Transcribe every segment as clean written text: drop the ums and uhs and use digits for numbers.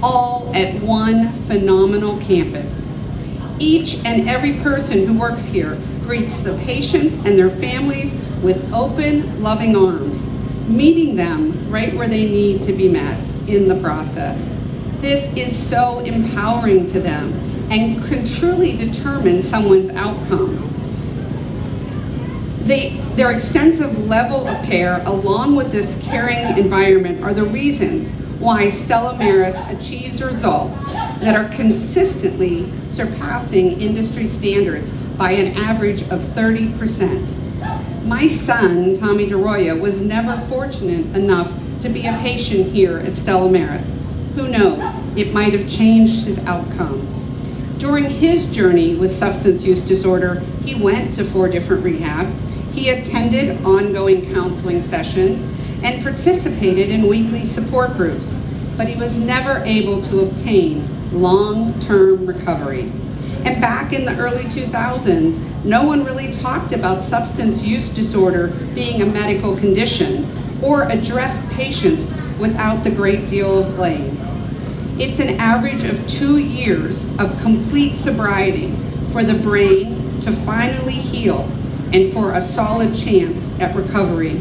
all at one phenomenal campus. Each and every person who works here greets the patients and their families with open, loving arms, meeting them right where they need to be met in the process. This is so empowering to them and can truly determine someone's outcome. Their extensive level of care, along with this caring environment, are the reasons why Stella Maris achieves results that are consistently surpassing industry standards by an average of 30%. My son, Tommy DeRoya, was never fortunate enough to be a patient here at Stella Maris. Who knows, it might have changed his outcome. During his journey with substance use disorder, he went to 4 different rehabs. He attended ongoing counseling sessions and participated in weekly support groups, but he was never able to obtain long-term recovery. And back in the early 2000s, no one really talked about substance use disorder being a medical condition or addressed patients without the great deal of blame. It's an average of 2 years of complete sobriety for the brain to finally heal and for a solid chance at recovery.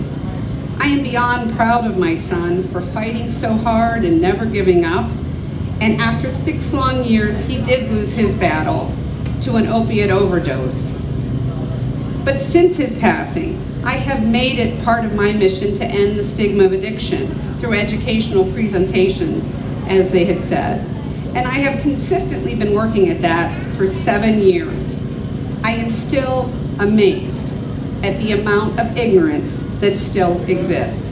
I am beyond proud of my son for fighting so hard and never giving up. And after 6 long years, he did lose his battle to an opiate overdose. But since his passing, I have made it part of my mission to end the stigma of addiction through educational presentations, as they had said. And I have consistently been working at that for 7 years. I am still amazed at the amount of ignorance that still exists.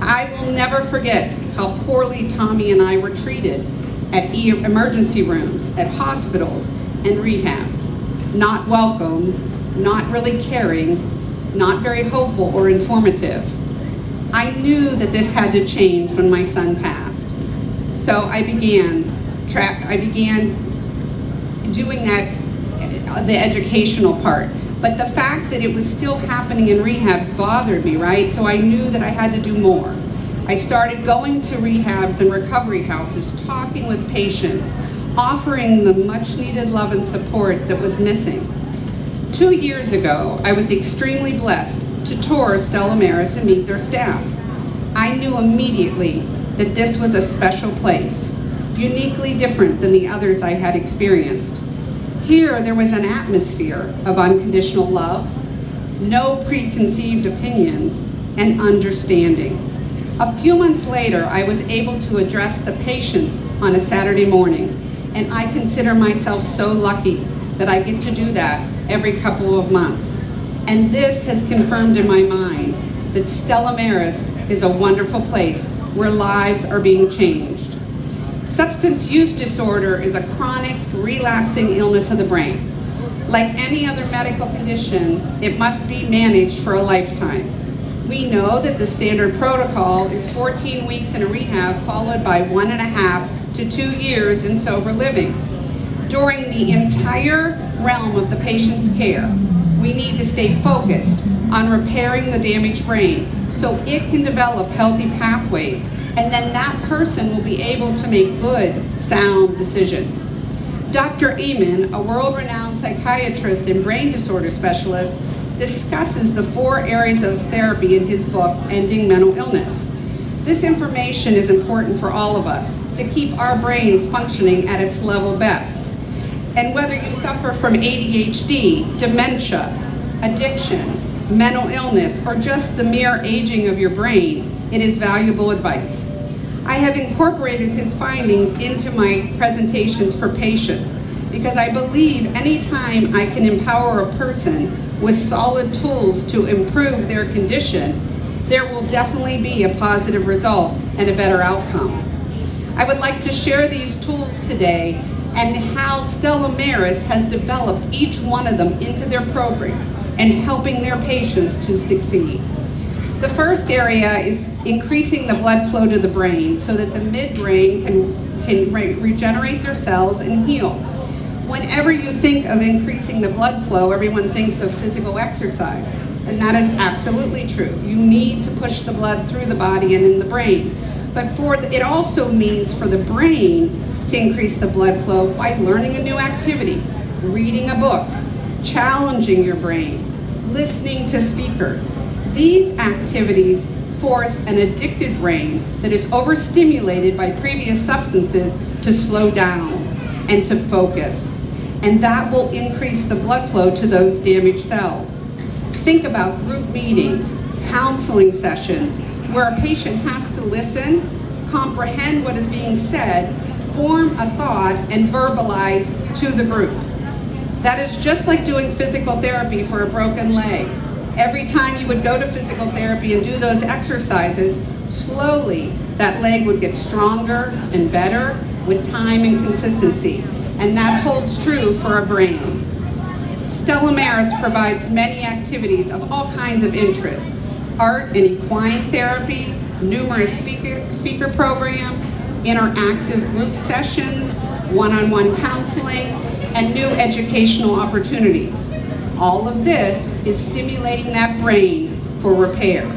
I will never forget how poorly Tommy and I were treated at emergency rooms, at hospitals and rehabs. Not welcome, not really caring, not very hopeful or informative. I knew that this had to change when my son passed. So I began doing that, the educational part. But the fact that it was still happening in rehabs bothered me, right? So I knew that I had to do more. I started going to rehabs and recovery houses, talking with patients, offering the much needed love and support that was missing. 2 years ago, I was extremely blessed to tour Stella Maris and meet their staff. I knew immediately that this was a special place, uniquely different than the others I had experienced. Here, there was an atmosphere of unconditional love, no preconceived opinions, and understanding. A few months later, I was able to address the patients on a Saturday morning, and I consider myself so lucky that I get to do that every couple of months. And this has confirmed in my mind that Stella Maris is a wonderful place where lives are being changed. Substance use disorder is a chronic, relapsing illness of the brain. Like any other medical condition, it must be managed for a lifetime. We know that the standard protocol is 14 weeks in a rehab, followed by 1.5 to 2 years in sober living. During the entire realm of the patient's care, we need to stay focused on repairing the damaged brain so it can develop healthy pathways, and then that person will be able to make good, sound decisions. Dr. Amen, a world-renowned psychiatrist and brain disorder specialist, discusses the 4 areas of therapy in his book, Ending Mental Illness. This information is important for all of us to keep our brains functioning at its level best. And whether you suffer from ADHD, dementia, addiction, mental illness, or just the mere aging of your brain, it is valuable advice. I have incorporated his findings into my presentations for patients because I believe anytime I can empower a person with solid tools to improve their condition, there will definitely be a positive result and a better outcome. I would like to share these tools today and how Stella Maris has developed each one of them into their program and helping their patients to succeed. The first area is increasing the blood flow to the brain so that the midbrain can regenerate their cells and heal. Whenever you think of increasing the blood flow, everyone thinks of physical exercise, and that is absolutely true. You need to push the blood through the body and in the brain. but it also means for the brain to increase the blood flow by learning a new activity, reading a book, challenging your brain, listening to speakers. These activities force an addicted brain that is overstimulated by previous substances to slow down and to focus. And that will increase the blood flow to those damaged cells. Think about group meetings, counseling sessions, where a patient has to listen, comprehend what is being said, form a thought, and verbalize to the group. That is just like doing physical therapy for a broken leg. Every time you would go to physical therapy and do those exercises, slowly that leg would get stronger and better with time and consistency. And that holds true for a brain. Stella Maris provides many activities of all kinds of interests: art and equine therapy, numerous speaker programs, interactive group sessions, one-on-one counseling, and new educational opportunities. All of this is stimulating that brain for repair.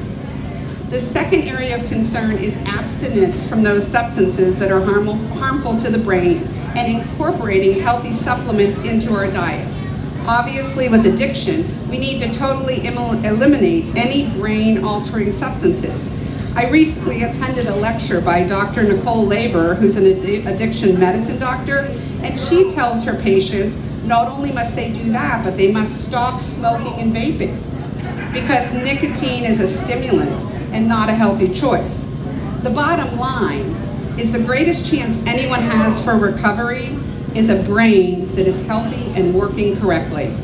The second area of concern is abstinence from those substances that are harmful to the brain and incorporating healthy supplements into our diets. Obviously, with addiction, we need to totally eliminate any brain-altering substances. I recently attended a lecture by Dr. Nicole Labor, who's an addiction medicine doctor, and she tells her patients not only must they do that, but they must stop smoking and vaping, because nicotine is a stimulant and not a healthy choice. The bottom line is the greatest chance anyone has for recovery is a brain that is healthy and working correctly.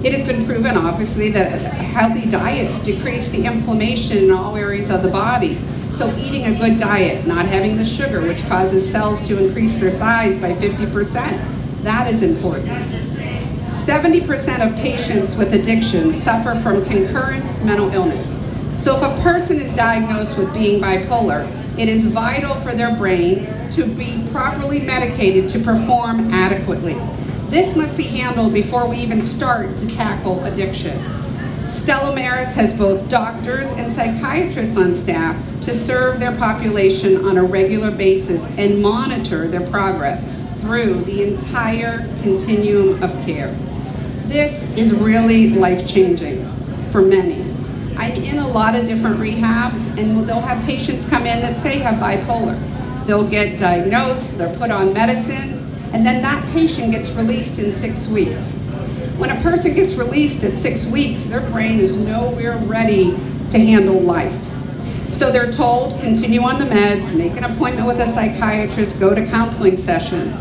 It has been proven, obviously, that healthy diets decrease the inflammation in all areas of the body. So eating a good diet, not having the sugar, which causes cells to increase their size by 50%, that is important. 70% of patients with addiction suffer from concurrent mental illness. So if a person is diagnosed with being bipolar, it is vital for their brain to be properly medicated to perform adequately. This must be handled before we even start to tackle addiction. Stella Maris has both doctors and psychiatrists on staff to serve their population on a regular basis and monitor their progress through the entire continuum of care. This is really life-changing for many. I'm in a lot of different rehabs, and they'll have patients come in that say have bipolar. They'll get diagnosed, they're put on medicine, and then that patient gets released in 6 weeks. When a person gets released at 6 weeks, their brain is nowhere ready to handle life. So they're told, continue on the meds, make an appointment with a psychiatrist, go to counseling sessions.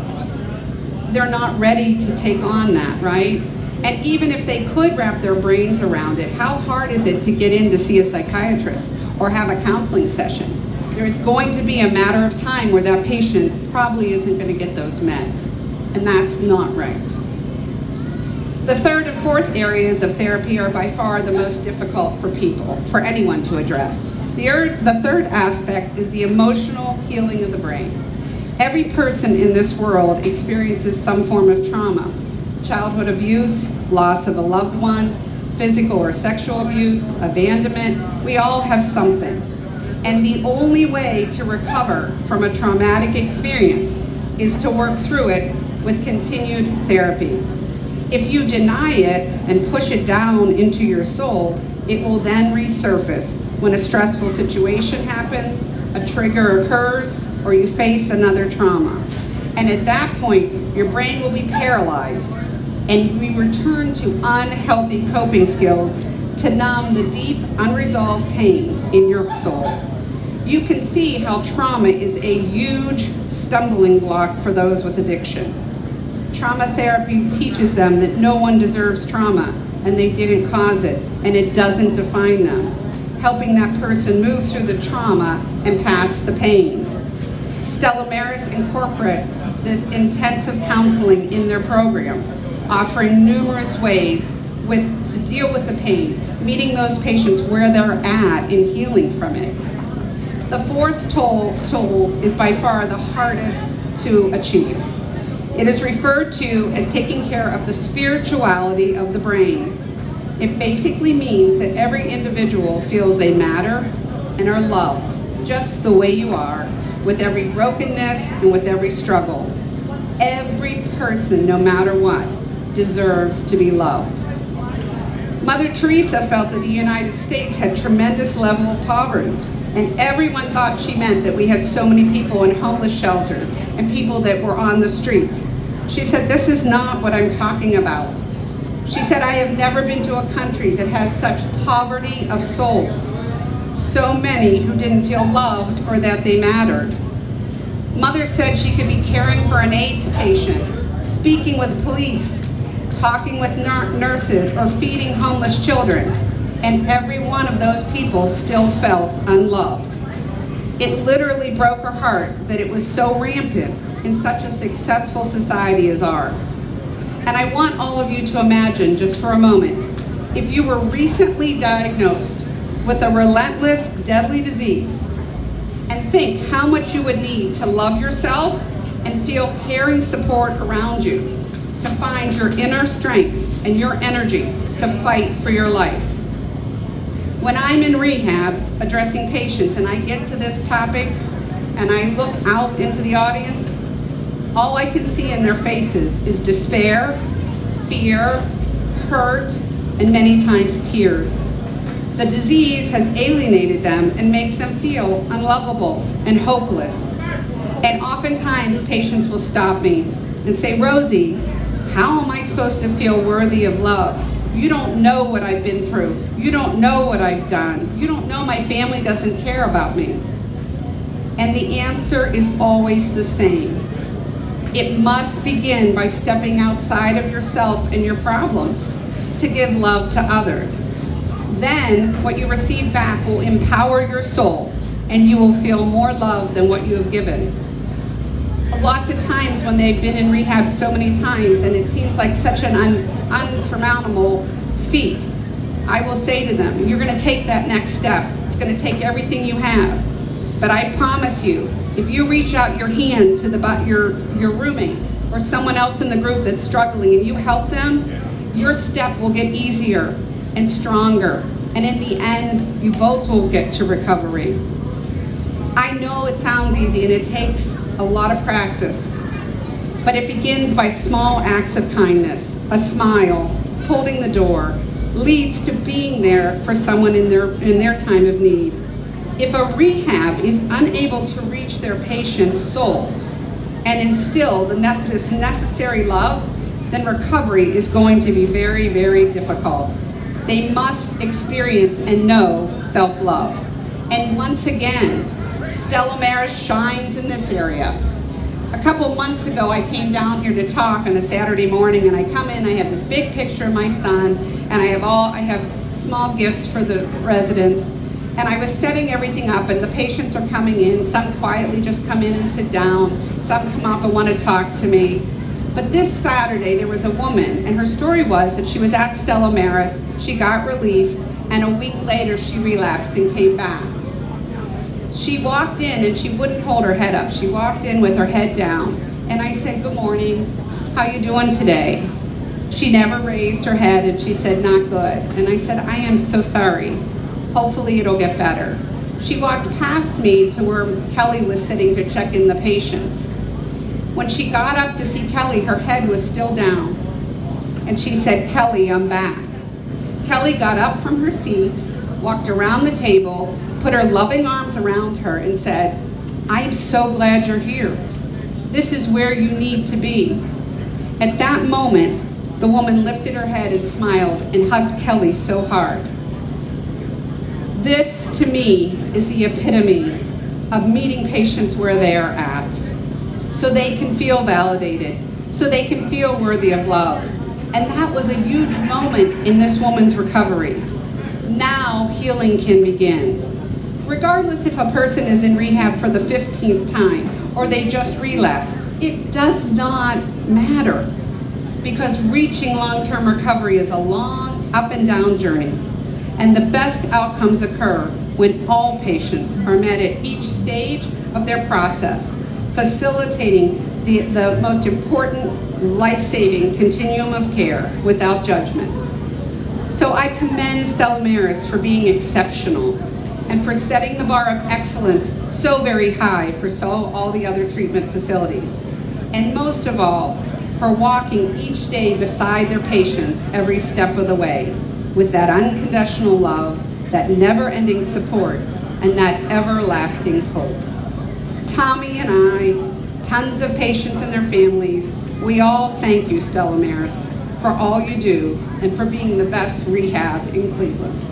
They're not ready to take on that, right? And even if they could wrap their brains around it, how hard is it to get in to see a psychiatrist or have a counseling session? There's going to be a matter of time where that patient probably isn't going to get those meds, and that's not right. The third and fourth areas of therapy are by far the most difficult for people, for anyone to address. The third aspect is the emotional healing of the brain. Every person in this world experiences some form of trauma. Childhood abuse, loss of a loved one, physical or sexual abuse, abandonment, we all have something. And the only way to recover from a traumatic experience is to work through it with continued therapy. If you deny it and push it down into your soul, it will then resurface when a stressful situation happens, a trigger occurs, or you face another trauma. And at that point, your brain will be paralyzed, and we return to unhealthy coping skills to numb the deep, unresolved pain in your soul. You can see how trauma is a huge stumbling block for those with addiction. Trauma therapy teaches them that no one deserves trauma, and they didn't cause it, and it doesn't define them, helping that person move through the trauma and past the pain. Stella Maris incorporates this intensive counseling in their program, offering numerous ways to deal with the pain, meeting those patients where they're at in healing from it. The fourth tool is by far the hardest to achieve. It is referred to as taking care of the spirituality of the brain. It basically means that every individual feels they matter and are loved, just the way you are, with every brokenness and with every struggle. Every person, no matter what, deserves to be loved. Mother Teresa felt that the United States had tremendous level of poverty, and everyone thought she meant that we had so many people in homeless shelters and people that were on the streets. She said, "This is not what I'm talking about." She said, "I have never been to a country that has such poverty of souls. So many who didn't feel loved or that they mattered." Mother said she could be caring for an AIDS patient, speaking with police, talking with nurses, or feeding homeless children, and every one of those people still felt unloved. It literally broke her heart that it was so rampant in such a successful society as ours. And I want all of you to imagine, just for a moment, if you were recently diagnosed with a relentless, deadly disease, and think how much you would need to love yourself and feel caring support around you, to find your inner strength and your energy to fight for your life. When I'm in rehabs addressing patients and I get to this topic and I look out into the audience, all I can see in their faces is despair, fear, hurt, and many times tears. The disease has alienated them and makes them feel unlovable and hopeless. And oftentimes patients will stop me and say, "Rosie, how am I supposed to feel worthy of love? You don't know what I've been through. You don't know what I've done. You don't know my family doesn't care about me." And the answer is always the same. It must begin by stepping outside of yourself and your problems to give love to others. Then what you receive back will empower your soul, and you will feel more love than what you have given. Lots of times when they've been in rehab so many times and it seems like such an unsurmountable feat, I will say to them, you're going to take that next step. It's going to take everything you have. But I promise you, if you reach out your hand to your roommate or someone else in the group that's struggling and you help them, your step will get easier and stronger. And in the end, you both will get to recovery. I know it sounds easy and it takes a lot of practice, but it begins by small acts of kindness. A smile, holding the door, leads to being there for someone in their time of need. If a rehab is unable to reach their patients' souls and instill this necessary love, then recovery is going to be very, very difficult. They must experience and know self-love. And once again, Stella Maris shines in this area. A couple months ago, I came down here to talk on a Saturday morning, and I come in, I have this big picture of my son, and I have small gifts for the residents, and I was setting everything up, and the patients are coming in. Some quietly just come in and sit down. Some come up and want to talk to me. But this Saturday, there was a woman, and her story was that she was at Stella Maris, she got released, and a week later, she relapsed and came back. She walked in and she wouldn't hold her head up. She walked in with her head down. And I said, "Good morning, how you doing today?" She never raised her head and she said, "Not good." And I said, "I am so sorry. Hopefully it'll get better." She walked past me to where Kelly was sitting to check in the patients. When she got up to see Kelly, her head was still down. And she said, "Kelly, I'm back." Kelly got up from her seat, walked around the table, put her loving arms around her and said, "I'm so glad you're here. This is where you need to be." At that moment, the woman lifted her head and smiled and hugged Kelly so hard. This, to me, is the epitome of meeting patients where they are at, so they can feel validated, so they can feel worthy of love. And that was a huge moment in this woman's recovery. Now healing can begin. Regardless if a person is in rehab for the 15th time or they just relapse, it does not matter, because reaching long-term recovery is a long up and down journey. And the best outcomes occur when all patients are met at each stage of their process, facilitating the most important life-saving continuum of care without judgments. So I commend Stella Maris for being exceptional. and for setting the bar of excellence so very high for all the other treatment facilities. And most of all, for walking each day beside their patients every step of the way with that unconditional love, that never-ending support, and that everlasting hope. Tommy and I, tons of patients and their families, we all thank you, Stella Maris, for all you do and for being the best rehab in Cleveland.